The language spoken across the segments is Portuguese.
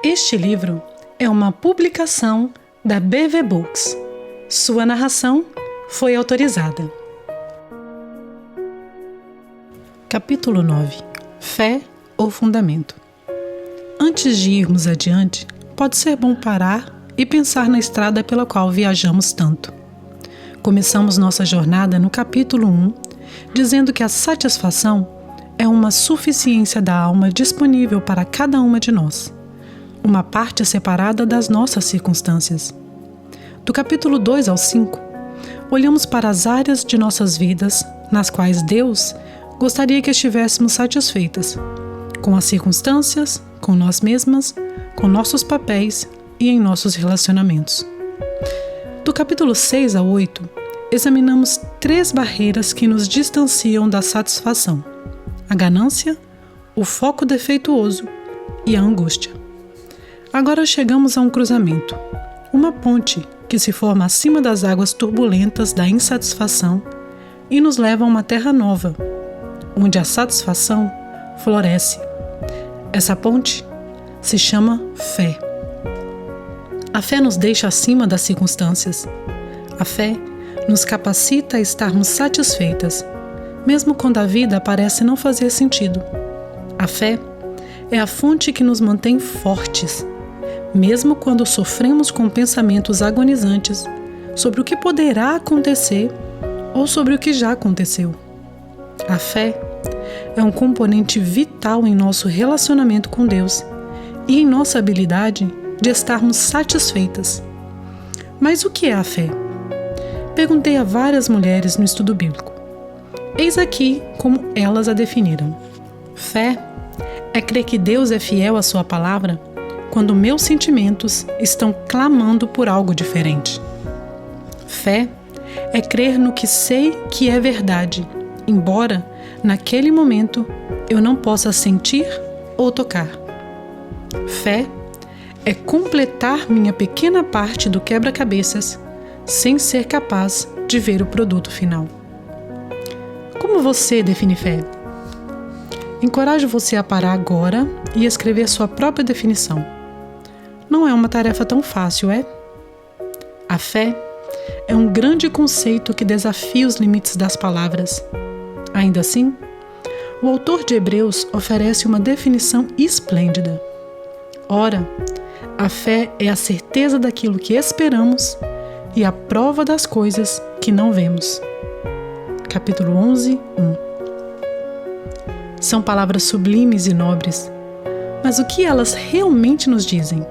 Este livro é uma publicação da BV Books. Sua narração foi autorizada. Capítulo 9. Fé ou fundamento. Antes de irmos adiante, pode ser bom parar e pensar na estrada pela qual viajamos tanto. Começamos nossa jornada no capítulo 1, dizendo que a satisfação é uma suficiência da alma disponível para cada uma de nós, uma parte separada das nossas circunstâncias. Do capítulo 2 ao 5, olhamos para as áreas de nossas vidas nas quais Deus gostaria que estivéssemos satisfeitas, com as circunstâncias, com nós mesmas, com nossos papéis e em nossos relacionamentos. Do capítulo 6 ao 8, examinamos 3 barreiras que nos distanciam da satisfação: a ganância, o foco defeituoso e a angústia. Agora chegamos a um cruzamento, uma ponte que se forma acima das águas turbulentas da insatisfação e nos leva a uma terra nova, onde a satisfação floresce. Essa ponte se chama fé. A fé nos deixa acima das circunstâncias. A fé nos capacita a estarmos satisfeitas, mesmo quando a vida parece não fazer sentido. A fé é a fonte que nos mantém fortes, mesmo quando sofremos com pensamentos agonizantes sobre o que poderá acontecer ou sobre o que já aconteceu. A fé é um componente vital em nosso relacionamento com Deus e em nossa habilidade de estarmos satisfeitas. Mas o que é a fé? Perguntei a várias mulheres no estudo bíblico. Eis aqui como elas a definiram. Fé é crer que Deus é fiel à sua palavra quando meus sentimentos estão clamando por algo diferente. Fé é crer no que sei que é verdade, embora naquele momento eu não possa sentir ou tocar. Fé é completar minha pequena parte do quebra-cabeças sem ser capaz de ver o produto final. Como você define fé? Encorajo você a parar agora e escrever sua própria definição. Não é uma tarefa tão fácil, é? A fé é um grande conceito que desafia os limites das palavras. Ainda assim, o autor de Hebreus oferece uma definição esplêndida. Ora, a fé é a certeza daquilo que esperamos e a prova das coisas que não vemos. Capítulo 11, 1. São palavras sublimes e nobres, mas o que elas realmente nos dizem?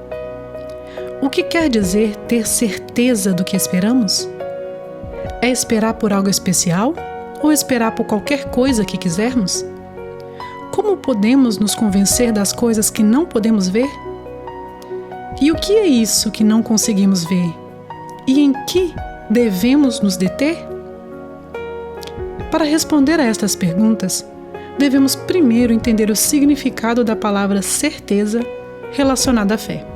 O que quer dizer ter certeza do que esperamos? É esperar por algo especial ou esperar por qualquer coisa que quisermos? Como podemos nos convencer das coisas que não podemos ver? E o que é isso que não conseguimos ver? E em que devemos nos deter? Para responder a estas perguntas, devemos primeiro entender o significado da palavra certeza relacionada à fé.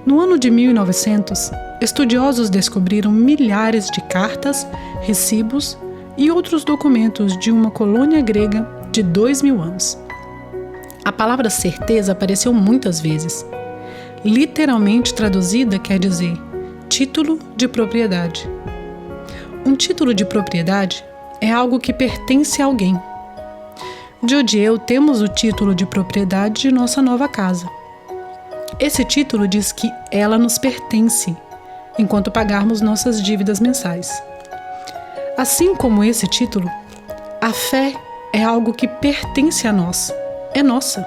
No ano de 1900, estudiosos descobriram milhares de cartas, recibos e outros documentos de uma colônia grega de 2000 anos. A palavra certeza apareceu muitas vezes. Literalmente traduzida quer dizer título de propriedade. Um título de propriedade é algo que pertence a alguém. Jodi e eu temos o título de propriedade de nossa nova casa. Esse título diz que ela nos pertence, enquanto pagarmos nossas dívidas mensais. Assim como esse título, a fé é algo que pertence a nós, é nossa.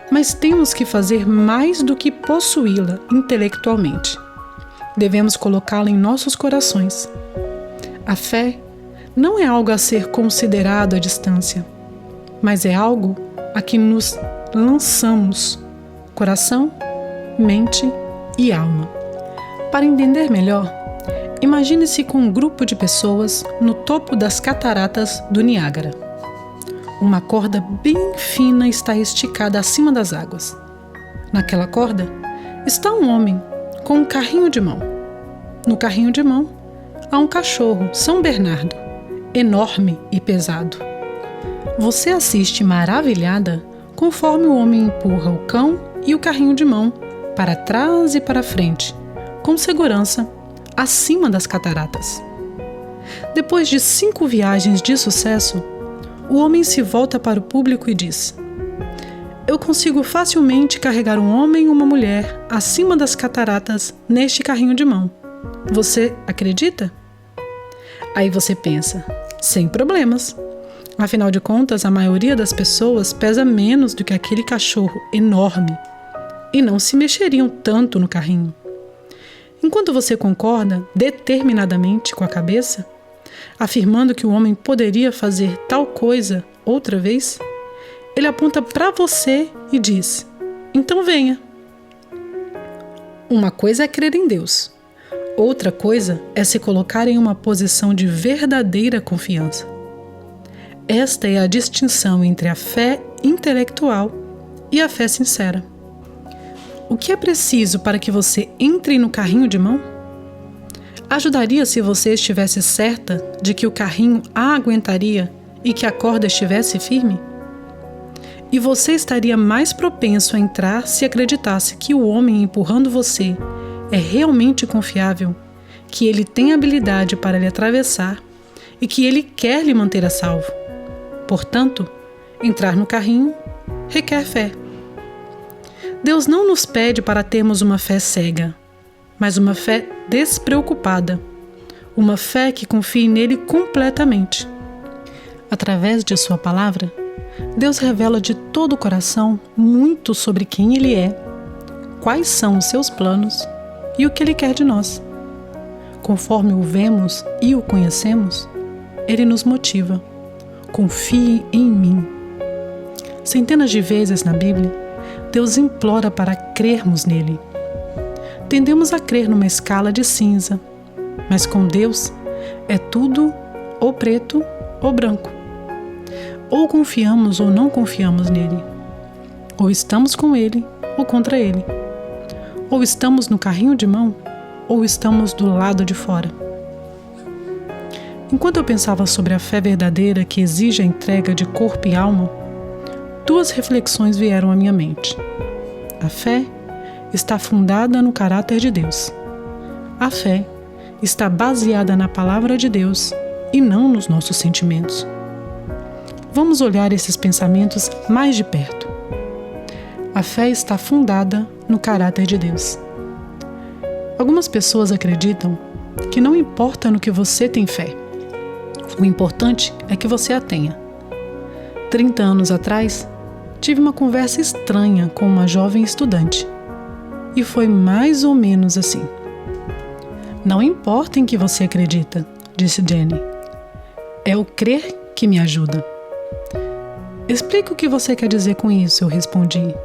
Mas temos que fazer mais do que possuí-la intelectualmente. Devemos colocá-la em nossos corações. A fé não é algo a ser considerado à distância, mas é algo a que nos lançamos, coração, mente e alma. Para entender melhor, imagine-se com um grupo de pessoas no topo das cataratas do Niágara. Uma corda bem fina está esticada acima das águas. Naquela corda está um homem com um carrinho de mão. No carrinho de mão há um cachorro, São Bernardo, enorme e pesado. Você assiste maravilhada conforme o homem empurra o cão e o carrinho de mão, para trás e para frente, com segurança, acima das cataratas. Depois de 5 viagens de sucesso, o homem se volta para o público e diz: eu consigo facilmente carregar um homem e uma mulher acima das cataratas neste carrinho de mão. Você acredita? Aí você pensa, sem problemas. Afinal de contas, a maioria das pessoas pesa menos do que aquele cachorro enorme e não se mexeriam tanto no carrinho. Enquanto você concorda determinadamente com a cabeça, afirmando que o homem poderia fazer tal coisa outra vez, ele aponta para você e diz: então venha. Uma coisa é crer em Deus. Outra coisa é se colocar em uma posição de verdadeira confiança. Esta é a distinção entre a fé intelectual e a fé sincera. O que é preciso para que você entre no carrinho de mão? Ajudaria se você estivesse certa de que o carrinho a aguentaria e que a corda estivesse firme? E você estaria mais propenso a entrar se acreditasse que o homem empurrando você é realmente confiável, que ele tem habilidade para lhe atravessar e que ele quer lhe manter a salvo. Portanto, entrar no carrinho requer fé. Deus não nos pede para termos uma fé cega, mas uma fé despreocupada, uma fé que confie nele completamente. Através de sua palavra, Deus revela de todo o coração muito sobre quem Ele é, quais são os seus planos e o que Ele quer de nós. Conforme o vemos e o conhecemos, Ele nos motiva: confie em mim. Centenas de vezes na Bíblia, Deus implora para crermos nele. Tendemos a crer numa escala de cinza, mas com Deus é tudo ou preto ou branco. Ou confiamos ou não confiamos nele. Ou estamos com ele ou contra ele. Ou estamos no carrinho de mão ou estamos do lado de fora. Enquanto eu pensava sobre a fé verdadeira que exige a entrega de corpo e alma, 2 reflexões vieram à minha mente. A fé está fundada no caráter de Deus. A fé está baseada na palavra de Deus e não nos nossos sentimentos. Vamos olhar esses pensamentos mais de perto. A fé está fundada no caráter de Deus. Algumas pessoas acreditam que não importa no que você tem fé. O importante é que você a tenha. 30 anos atrás, tive uma conversa estranha com uma jovem estudante. E foi mais ou menos assim. Não importa em que você acredita, disse Jenny. É o crer que me ajuda. Explica o que você quer dizer com isso, eu respondi.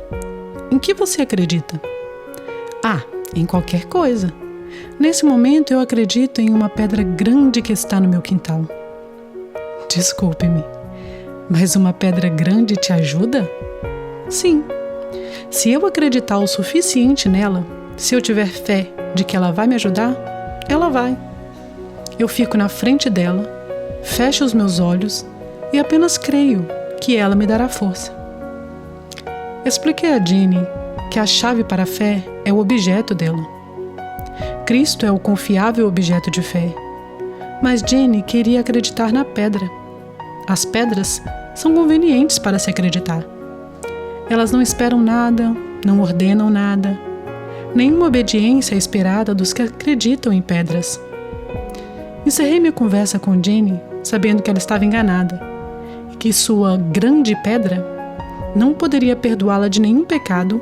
Em que você acredita? Em qualquer coisa. Nesse momento eu acredito em uma pedra grande que está no meu quintal. Desculpe-me, mas uma pedra grande te ajuda? Sim. Se eu acreditar o suficiente nela, se eu tiver fé de que ela vai me ajudar, ela vai. Eu fico na frente dela, fecho os meus olhos e apenas creio que ela me dará força. Expliquei a Jenny que a chave para a fé é o objeto dela. Cristo é o confiável objeto de fé, mas Jenny queria acreditar na pedra. As pedras são convenientes para se acreditar. Elas não esperam nada, não ordenam nada. Nenhuma obediência é esperada dos que acreditam em pedras. Encerrei minha conversa com Jenny sabendo que ela estava enganada e que sua grande pedra não poderia perdoá-la de nenhum pecado,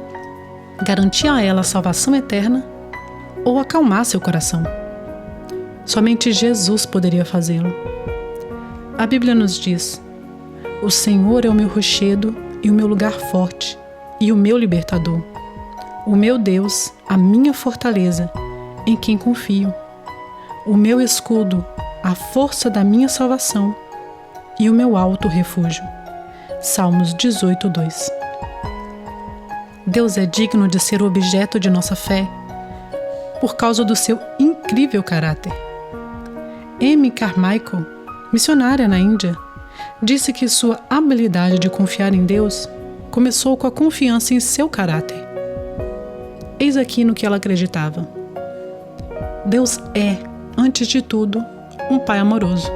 garantir a ela a salvação eterna ou acalmar seu coração. Somente Jesus poderia fazê-lo. A Bíblia nos diz: o Senhor é o meu rochedo e o meu lugar forte e o meu libertador, o meu Deus, a minha fortaleza, em quem confio, o meu escudo, a força da minha salvação e o meu alto refúgio. Salmos 18:2. Deus é digno de ser objeto de nossa fé por causa do seu incrível caráter. Amy Carmichael, missionária na Índia, disse que sua habilidade de confiar em Deus começou com a confiança em seu caráter. Eis aqui no que ela acreditava. Deus é, antes de tudo, um Pai amoroso.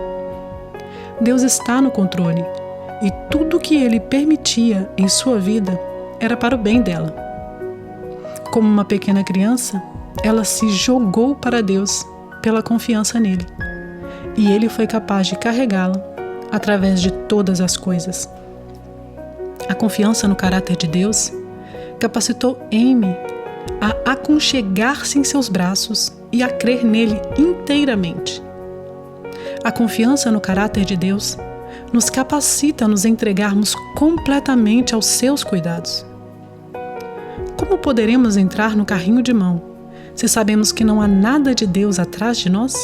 Deus está no controle e tudo o que Ele permitia em sua vida era para o bem dela. Como uma pequena criança, ela se jogou para Deus pela confiança nele, e Ele foi capaz de carregá-la através de todas as coisas. A confiança no caráter de Deus capacitou Amy a aconchegar-se em seus braços e a crer nele inteiramente. A confiança no caráter de Deus nos capacita a nos entregarmos completamente aos seus cuidados. Como poderemos entrar no carrinho de mão se sabemos que não há nada de Deus atrás de nós?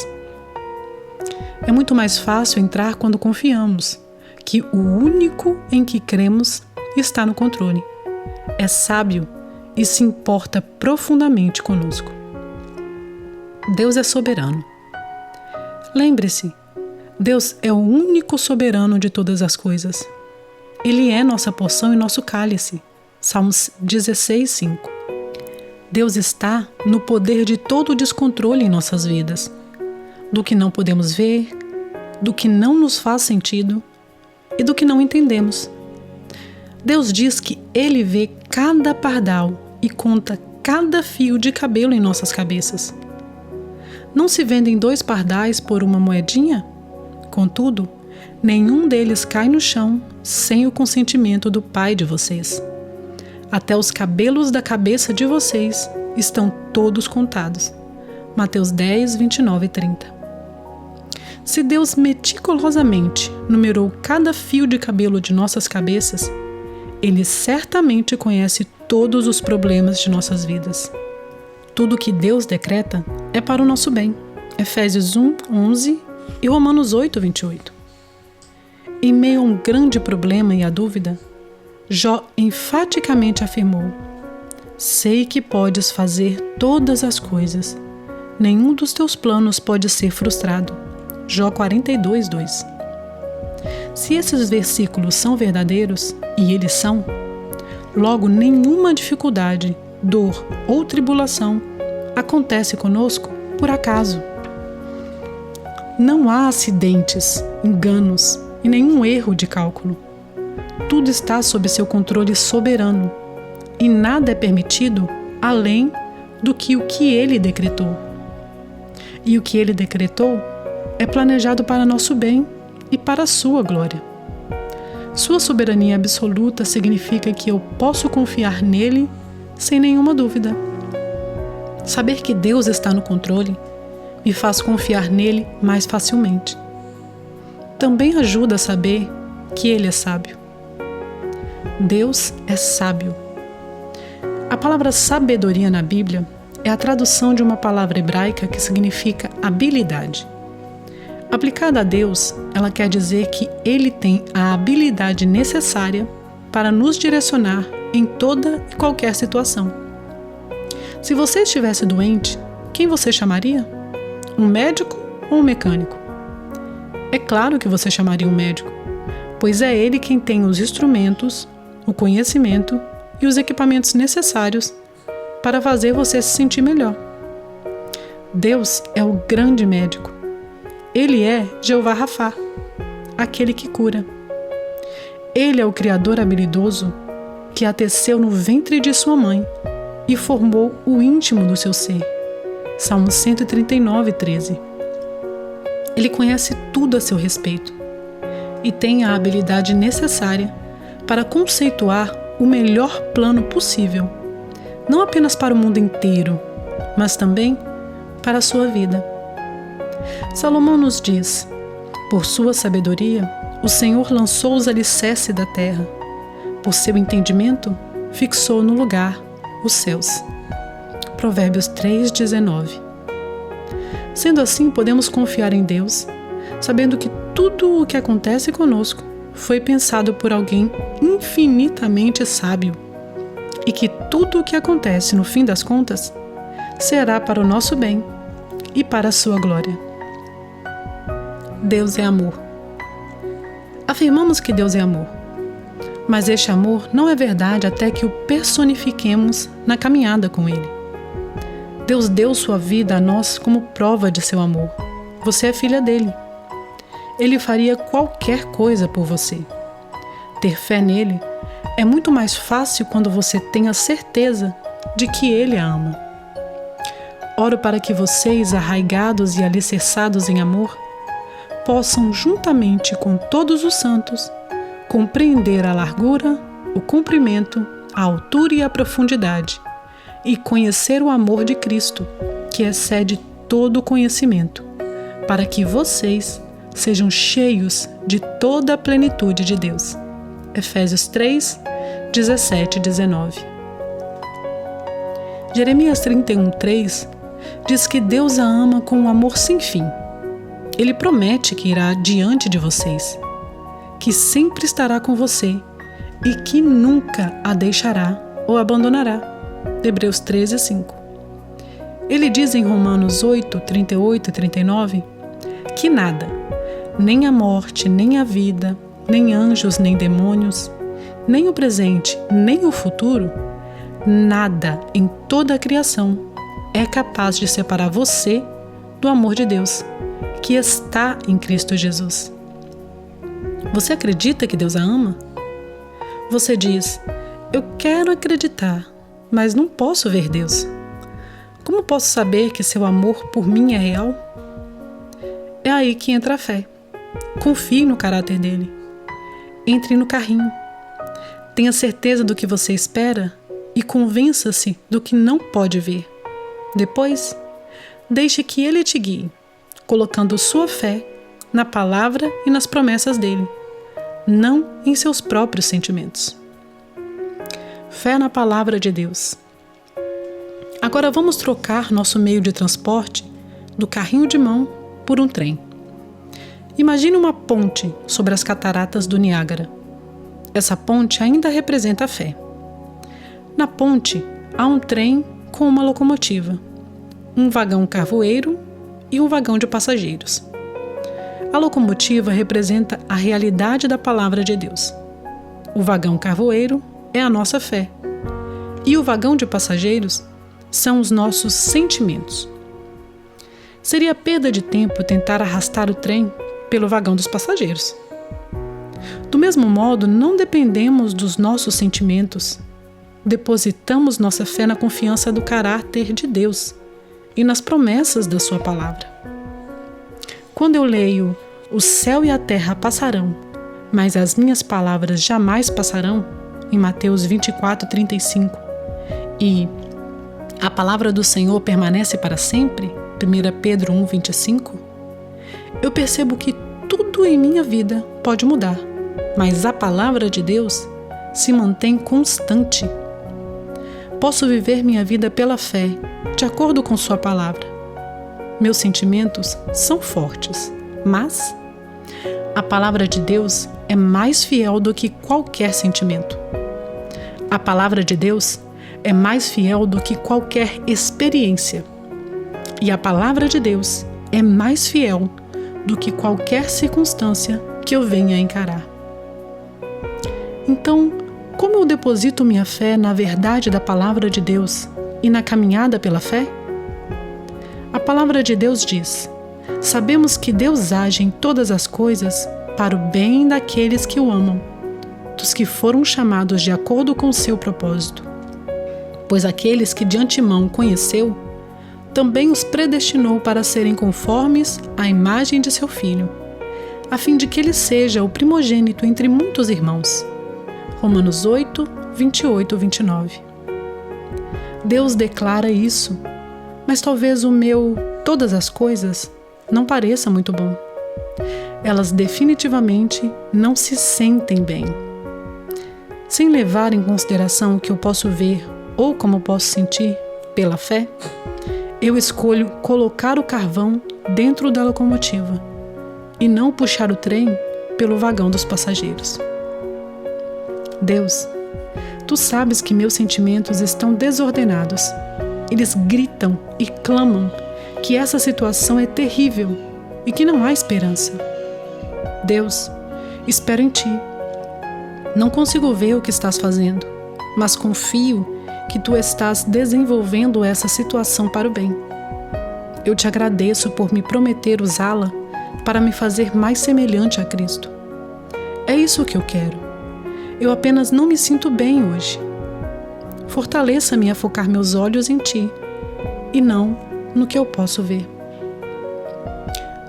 É muito mais fácil entrar quando confiamos que o único em que cremos está no controle, é sábio e se importa profundamente conosco. Deus é soberano. Lembre-se, Deus é o único soberano de todas as coisas. Ele é nossa porção e nosso cálice. Salmos 16:5. Deus está no poder de todo o descontrole em nossas vidas, do que não podemos ver, do que não nos faz sentido e do que não entendemos. Deus diz que Ele vê cada pardal e conta cada fio de cabelo em nossas cabeças. Não se vendem 2 pardais por uma moedinha? Contudo, nenhum deles cai no chão sem o consentimento do Pai de vocês. Até os cabelos da cabeça de vocês estão todos contados. Mateus 10, 29 e 30. Se Deus meticulosamente numerou cada fio de cabelo de nossas cabeças, Ele certamente conhece todos os problemas de nossas vidas. Tudo que Deus decreta é para o nosso bem. Efésios 1, 11 e Romanos 8, 28. Em meio a um grande problema e a dúvida, Jó enfaticamente afirmou: sei que podes fazer todas as coisas. Nenhum dos teus planos pode ser frustrado. Jó 42, 2. Se esses versículos são verdadeiros, e eles são, logo nenhuma dificuldade, dor ou tribulação acontece conosco por acaso. Não há acidentes, enganos e nenhum erro de cálculo. Tudo está sob seu controle soberano e nada é permitido além do que o que Ele decretou. E o que Ele decretou é planejado para nosso bem e para a sua glória. Sua soberania absoluta significa que eu posso confiar nele sem nenhuma dúvida. Saber que Deus está no controle me faz confiar nele mais facilmente. Também ajuda a saber que Ele é sábio. Deus é sábio. A palavra sabedoria na Bíblia é a tradução de uma palavra hebraica que significa habilidade. Aplicada a Deus, ela quer dizer que Ele tem a habilidade necessária para nos direcionar em toda e qualquer situação. Se você estivesse doente, quem você chamaria? Um médico ou um mecânico? É claro que você chamaria um médico, pois é ele quem tem os instrumentos, o conhecimento e os equipamentos necessários para fazer você se sentir melhor. Deus é o grande médico. Ele é Jeová Rafá, aquele que cura. Ele é o Criador habilidoso que a teceu no ventre de sua mãe e formou o íntimo do seu ser. Salmo 139, 13. Ele conhece tudo a seu respeito e tem a habilidade necessária para conceituar o melhor plano possível, não apenas para o mundo inteiro, mas também para a sua vida. Salomão nos diz: por sua sabedoria, o Senhor lançou os alicerces da terra. Por seu entendimento, fixou no lugar os céus. Provérbios 3:19. Sendo assim, podemos confiar em Deus, sabendo que tudo o que acontece conosco foi pensado por alguém infinitamente sábio e que tudo o que acontece, no fim das contas, será para o nosso bem e para a sua glória. Deus é amor. Afirmamos que Deus é amor, mas este amor não é verdade até que o personifiquemos na caminhada com Ele. Deus deu sua vida a nós como prova de seu amor. Você é filha dele. Ele faria qualquer coisa por você. Ter fé nele é muito mais fácil quando você tem a certeza de que ele a ama. Oro para que vocês, arraigados e alicerçados em amor, possam, juntamente com todos os santos, compreender a largura, o comprimento, a altura e a profundidade, e conhecer o amor de Cristo, que excede todo o conhecimento, para que vocês sejam cheios de toda a plenitude de Deus. Efésios 3, 17 e 19. Jeremias 31:3 diz que Deus a ama com um amor sem fim. Ele promete que irá diante de vocês, que sempre estará com você e que nunca a deixará ou abandonará. Hebreus 13:5. Ele diz em Romanos 8, 38 e 39 que nada, nem a morte, nem a vida, nem anjos, nem demônios, nem o presente, nem o futuro, nada em toda a criação é capaz de separar você do amor de Deus, que está em Cristo Jesus. Você acredita que Deus a ama? Você diz: eu quero acreditar, mas não posso ver Deus. Como posso saber que seu amor por mim é real? É aí que entra a fé. Confie no caráter dele. Entre no carrinho. Tenha certeza do que você espera e convença-se do que não pode ver. Depois, deixe que ele te guie, colocando sua fé na palavra e nas promessas dele, não em seus próprios sentimentos. Fé na palavra de Deus. Agora vamos trocar nosso meio de transporte do carrinho de mão por um trem. Imagine uma ponte sobre as cataratas do Niágara. Essa ponte ainda representa a fé. Na ponte há um trem com uma locomotiva, um vagão carvoeiro e um vagão de passageiros. A locomotiva representa a realidade da palavra de Deus. O vagão carvoeiro é a nossa fé. E o vagão de passageiros são os nossos sentimentos. Seria perda de tempo tentar arrastar o trem pelo vagão dos passageiros. Do mesmo modo, não dependemos dos nossos sentimentos. Depositamos nossa fé na confiança do caráter de Deus e nas promessas da sua palavra. Quando eu leio: o céu e a terra passarão, mas as minhas palavras jamais passarão, em Mateus 24:35, e a palavra do Senhor permanece para sempre, 1 Pedro 1:25, eu percebo que tudo em minha vida pode mudar, mas a palavra de Deus se mantém constante. Posso viver minha vida pela fé, de acordo com sua palavra. Meus sentimentos são fortes, mas a palavra de Deus é mais fiel do que qualquer sentimento. A palavra de Deus é mais fiel do que qualquer experiência. E a palavra de Deus é mais fiel do que qualquer circunstância que eu venha a encarar. Então, como eu deposito minha fé na verdade da palavra de Deus e na caminhada pela fé? A palavra de Deus diz: sabemos que Deus age em todas as coisas para o bem daqueles que o amam, dos que foram chamados de acordo com o seu propósito. Pois aqueles que de antemão conheceu, também os predestinou para serem conformes à imagem de seu Filho, a fim de que ele seja o primogênito entre muitos irmãos. Romanos 8, 28 e 29. Deus declara isso, mas talvez o meu todas as coisas não pareça muito bom. Elas definitivamente não se sentem bem. Sem levar em consideração o que eu posso ver ou como posso sentir pela fé, eu escolho colocar o carvão dentro da locomotiva e não puxar o trem pelo vagão dos passageiros. Deus, tu sabes que meus sentimentos estão desordenados. Eles gritam e clamam que essa situação é terrível e que não há esperança. Deus, espero em ti. Não consigo ver o que estás fazendo, mas confio que tu estás desenvolvendo essa situação para o bem. Eu te agradeço por me prometer usá-la para me fazer mais semelhante a Cristo. É isso que eu quero. Eu apenas não me sinto bem hoje. Fortaleça-me a focar meus olhos em ti e não no que eu posso ver.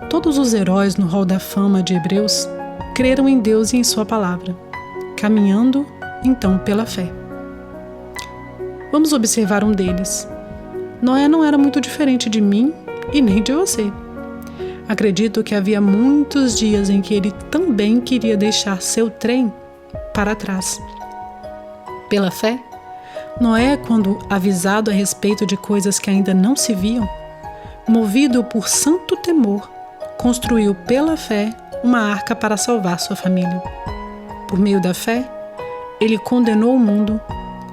Todos os heróis no Hall da Fama de Hebreus creram em Deus e em sua palavra, caminhando então pela fé. Vamos observar um deles. Noé não era muito diferente de mim e nem de você. Acredito que havia muitos dias em que ele também queria deixar seu trem para trás. Pela fé, Noé, quando avisado a respeito de coisas que ainda não se viam, movido por santo temor, construiu pela fé uma arca para salvar sua família. Por meio da fé, ele condenou o mundo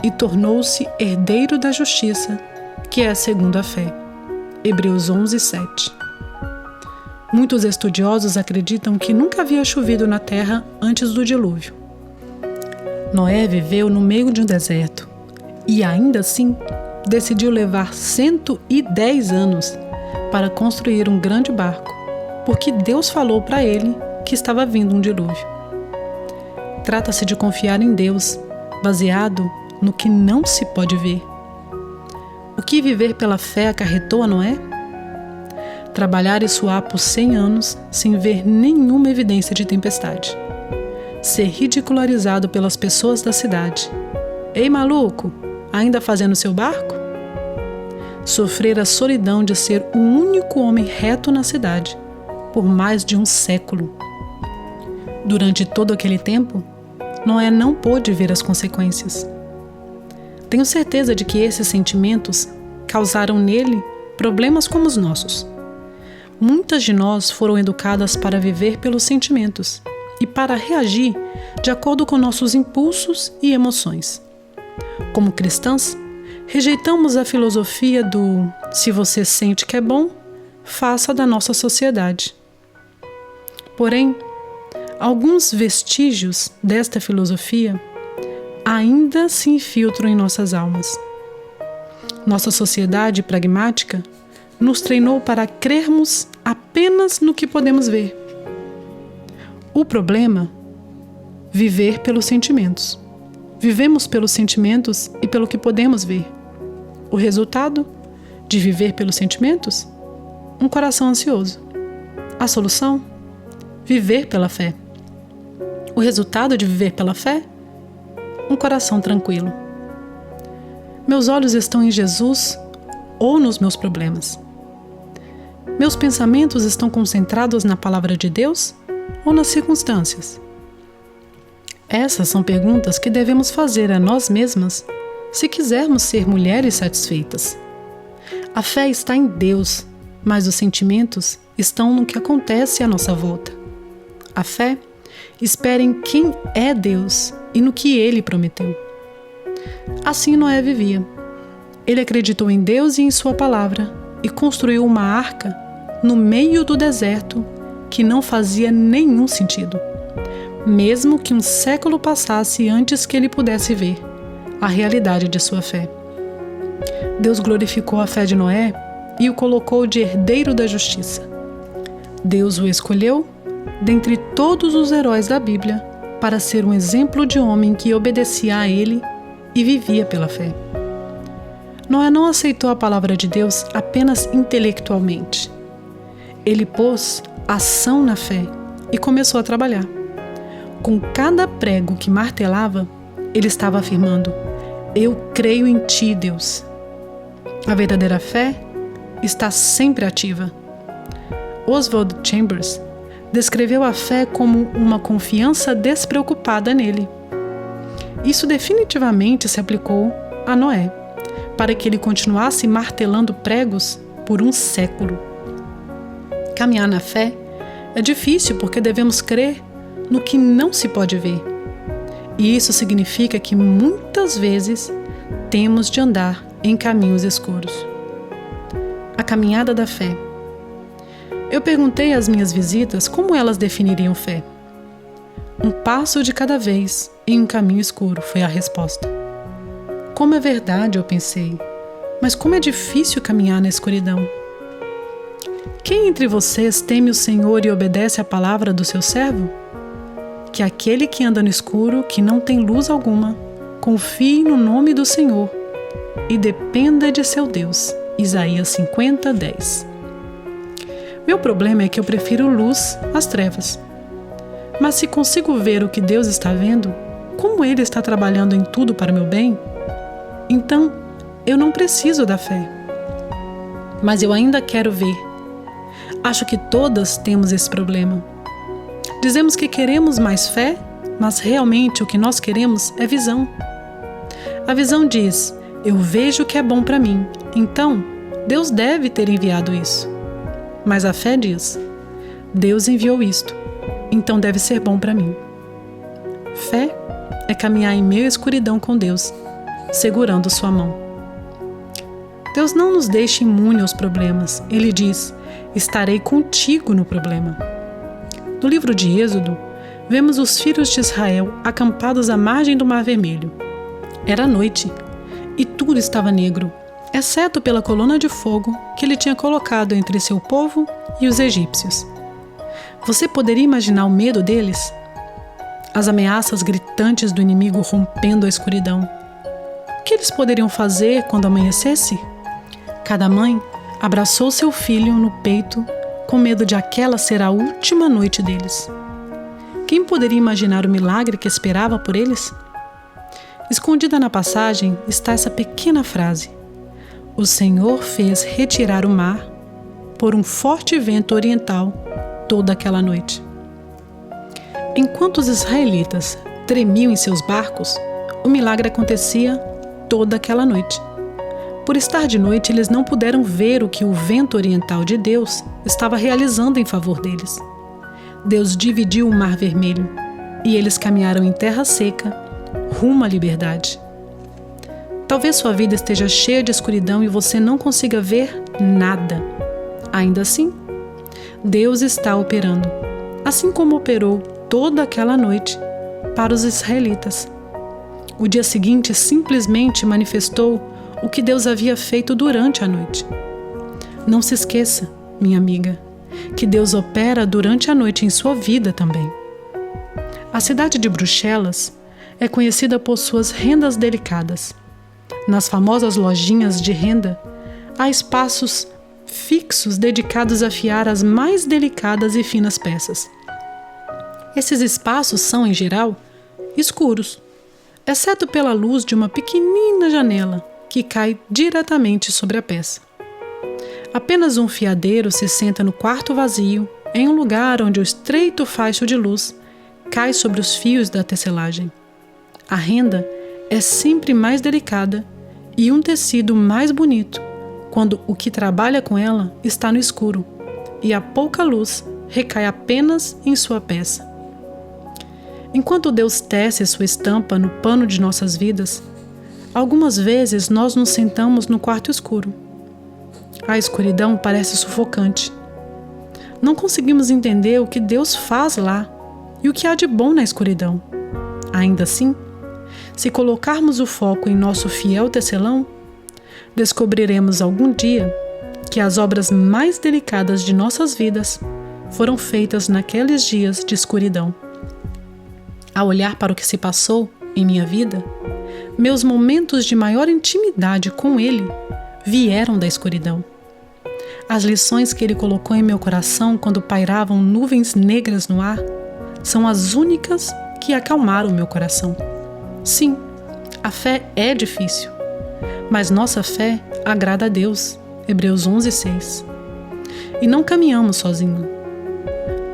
e tornou-se herdeiro da justiça, que é segundo a fé. Hebreus 11:7. Muitos estudiosos acreditam que nunca havia chovido na terra antes do dilúvio. Noé viveu no meio de um deserto e, ainda assim, decidiu levar 110 anos para construir um grande barco, porque Deus falou para ele que estava vindo um dilúvio. Trata-se de confiar em Deus, baseado no que não se pode ver. O que viver pela fé acarretou a Noé? Trabalhar e suar por 100 anos sem ver nenhuma evidência de tempestade. Ser ridicularizado pelas pessoas da cidade. Ei, maluco, ainda fazendo seu barco? Sofrer a solidão de ser o único homem reto na cidade por mais de um século. Durante todo aquele tempo, Noé não pôde ver as consequências. Tenho certeza de que esses sentimentos causaram nele problemas como os nossos. Muitas de nós foram educadas para viver pelos sentimentos e para reagir de acordo com nossos impulsos e emoções. Como cristãs, rejeitamos a filosofia do "se você sente que é bom, faça" da nossa sociedade. Porém, alguns vestígios desta filosofia ainda se infiltram em nossas almas. Nossa sociedade pragmática nos treinou para crermos apenas no que podemos ver. O problema? Viver pelos sentimentos. Vivemos pelos sentimentos e pelo que podemos ver. O resultado de viver pelos sentimentos? Um coração ansioso. A solução? Viver pela fé. O resultado de viver pela fé? Um coração tranquilo. Meus olhos estão em Jesus ou nos meus problemas? Meus pensamentos estão concentrados na palavra de Deus ou nas circunstâncias? Essas são perguntas que devemos fazer a nós mesmas se quisermos ser mulheres satisfeitas. A fé está em Deus, mas os sentimentos estão no que acontece à nossa volta. A fé espera em quem é Deus e no que Ele prometeu. Assim Noé vivia. Ele acreditou em Deus e em sua palavra e construiu uma arca no meio do deserto que não fazia nenhum sentido, mesmo que um século passasse antes que ele pudesse ver a realidade de sua fé. Deus glorificou a fé de Noé e o colocou de herdeiro da justiça. Deus o escolheu dentre todos os heróis da Bíblia para ser um exemplo de homem que obedecia a ele e vivia pela fé. Noé não aceitou a palavra de Deus apenas intelectualmente. Ele pôs ação na fé e começou a trabalhar. Com cada prego que martelava, ele estava afirmando: "Eu creio em ti, Deus." A verdadeira fé está sempre ativa. Oswald Chambers descreveu a fé como uma confiança despreocupada nele. Isso definitivamente se aplicou a Noé, para que ele continuasse martelando pregos por um século. Caminhar na fé é difícil porque devemos crer no que não se pode ver. E isso significa que muitas vezes temos de andar em caminhos escuros. A caminhada da fé. Eu perguntei às minhas visitas como elas definiriam fé. Um passo de cada vez em um caminho escuro, foi a resposta. Como é verdade, eu pensei, mas como é difícil caminhar na escuridão. Quem entre vocês teme o Senhor e obedece à palavra do seu servo? Que aquele que anda no escuro, que não tem luz alguma, confie no nome do Senhor e dependa de seu Deus. Isaías 50:10. Meu problema é que eu prefiro luz às trevas. Mas se consigo ver o que Deus está vendo, como Ele está trabalhando em tudo para o meu bem, então eu não preciso da fé. Mas eu ainda quero ver. Acho que todas temos esse problema. Dizemos que queremos mais fé, mas realmente o que nós queremos é visão. A visão diz: eu vejo o que é bom para mim, então Deus deve ter enviado isso. Mas a fé diz: Deus enviou isto, então deve ser bom para mim. Fé é caminhar em meio à escuridão com Deus, segurando sua mão. Deus não nos deixa imune aos problemas. Ele diz: estarei contigo no problema. No livro de Êxodo, vemos os filhos de Israel acampados à margem do Mar Vermelho. Era noite e tudo estava negro, exceto pela coluna de fogo que ele tinha colocado entre seu povo e os egípcios. Você poderia imaginar o medo deles? As ameaças gritantes do inimigo rompendo a escuridão. O que eles poderiam fazer quando amanhecesse? Cada mãe abraçou seu filho no peito, com medo de aquela ser a última noite deles. Quem poderia imaginar o milagre que esperava por eles? Escondida na passagem está essa pequena frase: o Senhor fez retirar o mar por um forte vento oriental toda aquela noite. Enquanto os israelitas tremiam em seus barcos, o milagre acontecia toda aquela noite. Por estar de noite, eles não puderam ver o que o vento oriental de Deus estava realizando em favor deles. Deus dividiu o Mar Vermelho e eles caminharam em terra seca, rumo à liberdade. Talvez sua vida esteja cheia de escuridão e você não consiga ver nada. Ainda assim, Deus está operando, assim como operou toda aquela noite para os israelitas. O dia seguinte simplesmente manifestou o que Deus havia feito durante a noite. Não se esqueça, minha amiga, que Deus opera durante a noite em sua vida também. A cidade de Bruxelas é conhecida por suas rendas delicadas. Nas famosas lojinhas de renda, há espaços fixos dedicados a afiar as mais delicadas e finas peças. Esses espaços são, em geral, escuros, exceto pela luz de uma pequenina janela que cai diretamente sobre a peça. Apenas um fiadeiro se senta no quarto vazio, em um lugar onde o estreito facho de luz cai sobre os fios da tecelagem. A renda é sempre mais delicada e um tecido mais bonito quando o que trabalha com ela está no escuro e a pouca luz recai apenas em sua peça. Enquanto Deus tece sua estampa no pano de nossas vidas, algumas vezes nós nos sentamos no quarto escuro. A escuridão parece sufocante. Não conseguimos entender o que Deus faz lá e o que há de bom na escuridão. Ainda assim, se colocarmos o foco em nosso fiel tecelão, descobriremos algum dia que as obras mais delicadas de nossas vidas foram feitas naqueles dias de escuridão. Ao olhar para o que se passou em minha vida, meus momentos de maior intimidade com Ele vieram da escuridão. As lições que Ele colocou em meu coração quando pairavam nuvens negras no ar são as únicas que acalmaram meu coração. Sim, a fé é difícil, mas nossa fé agrada a Deus. Hebreus 11:6. E não caminhamos sozinhos.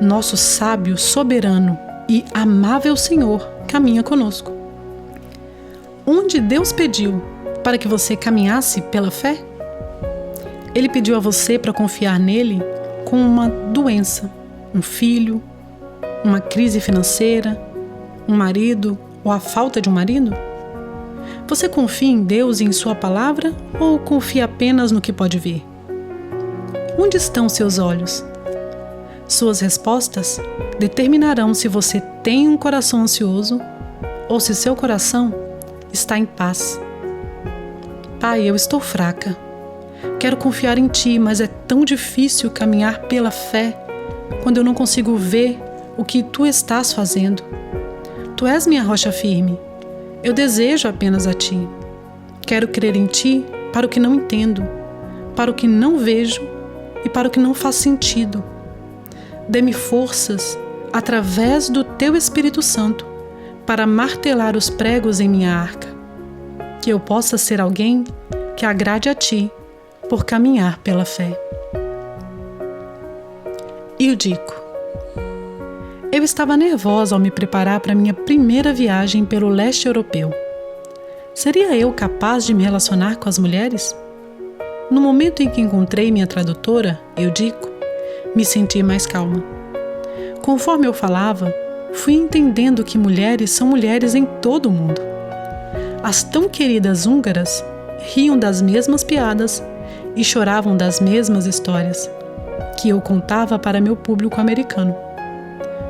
Nosso sábio, soberano e amável Senhor caminha conosco. Onde Deus pediu para que você caminhasse pela fé? Ele pediu a você para confiar nele com uma doença, um filho, uma crise financeira, um marido ou a falta de um marido? Você confia em Deus e em sua palavra ou confia apenas no que pode ver? Onde estão seus olhos? Suas respostas determinarão se você tem um coração ansioso ou se seu coração está em paz. Pai, eu estou fraca. Quero confiar em Ti, mas é tão difícil caminhar pela fé quando eu não consigo ver o que Tu estás fazendo. Tu és minha rocha firme. Eu desejo apenas a Ti. Quero crer em Ti para o que não entendo, para o que não vejo e para o que não faz sentido. Dê-me forças, através do Teu Espírito Santo, para martelar os pregos em minha arca. Que eu possa ser alguém que agrade a Ti por caminhar pela fé. Ildico. Eu estava nervosa ao me preparar para minha primeira viagem pelo leste europeu. Seria eu capaz de me relacionar com as mulheres? No momento em que encontrei minha tradutora, Ildico, me senti mais calma. Conforme eu falava, fui entendendo que mulheres são mulheres em todo o mundo. As tão queridas húngaras riam das mesmas piadas e choravam das mesmas histórias que eu contava para meu público americano.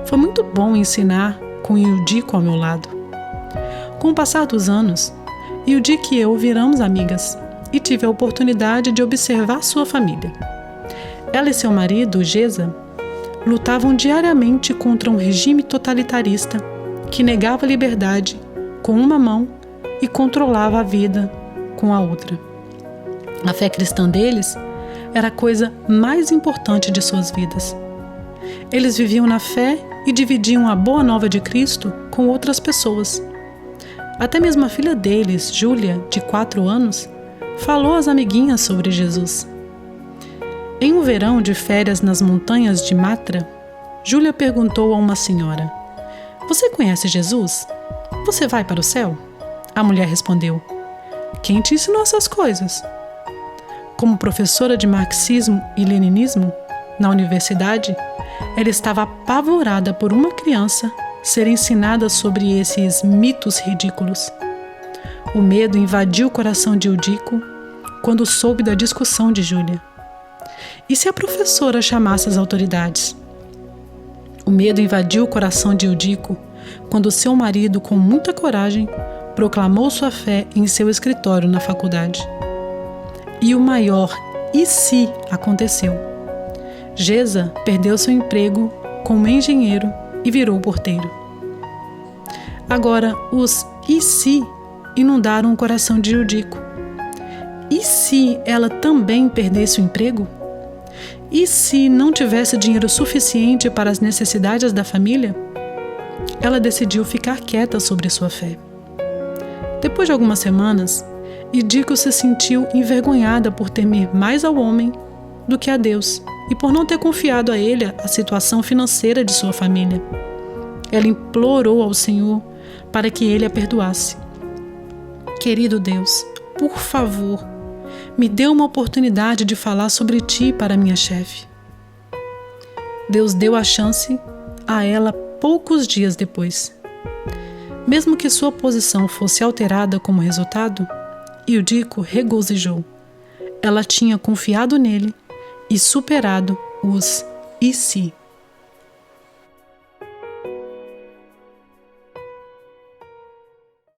Foi muito bom ensinar com Ildico ao meu lado. Com o passar dos anos, Ildico e eu viramos amigas e tive a oportunidade de observar sua família. Ela e seu marido, Geza, lutavam diariamente contra um regime totalitarista que negava a liberdade com uma mão e controlava a vida com a outra. A fé cristã deles era a coisa mais importante de suas vidas. Eles viviam na fé e dividiam a boa nova de Cristo com outras pessoas. Até mesmo a filha deles, Júlia, de 4 anos, falou às amiguinhas sobre Jesus. Em um verão de férias nas montanhas de Matra, Júlia perguntou a uma senhora: "Você conhece Jesus? Você vai para o céu?" A mulher respondeu: "Quem te ensinou essas coisas?" Como professora de marxismo e leninismo na universidade, ela estava apavorada por uma criança ser ensinada sobre esses mitos ridículos. O medo invadiu o coração de Ildico quando soube da discussão de Júlia. E se a professora chamasse as autoridades? O medo invadiu o coração de Ildico quando seu marido, com muita coragem, proclamou sua fé em seu escritório na faculdade. E o maior "e se" aconteceu. Geza perdeu seu emprego como engenheiro e virou porteiro. Agora, os "e se" inundaram o coração de Ildico. E se ela também perdesse o emprego? E se não tivesse dinheiro suficiente para as necessidades da família? Ela decidiu ficar quieta sobre sua fé. Depois de algumas semanas, Ildico se sentiu envergonhada por temer mais ao homem do que a Deus e por não ter confiado a ele a situação financeira de sua família. Ela implorou ao Senhor para que ele a perdoasse. "Querido Deus, por favor, me dê uma oportunidade de falar sobre Ti para minha chefe." Deus deu a chance a ela poucos dias depois. Mesmo que sua posição fosse alterada como resultado, Ildico regozijou. Ela tinha confiado nele e superado os "e se".